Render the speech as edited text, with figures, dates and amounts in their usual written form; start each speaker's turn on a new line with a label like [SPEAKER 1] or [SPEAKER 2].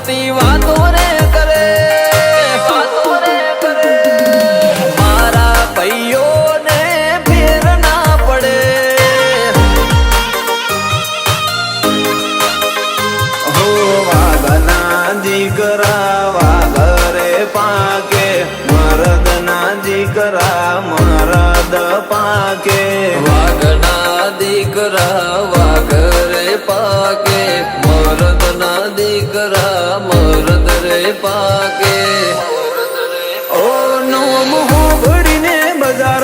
[SPEAKER 1] ખોટી વાતો રે કરે, વાતો રે કરે. મારા ભાઈઓને ફેર ના પડે. હો વાઘના દીકરા વાઘરે પાકે, મરદના દીકરા મરદ પાકે. વાઘના દીકરા વાઘરે પાકે, મરદના દીકરા મરદ રે પાકે.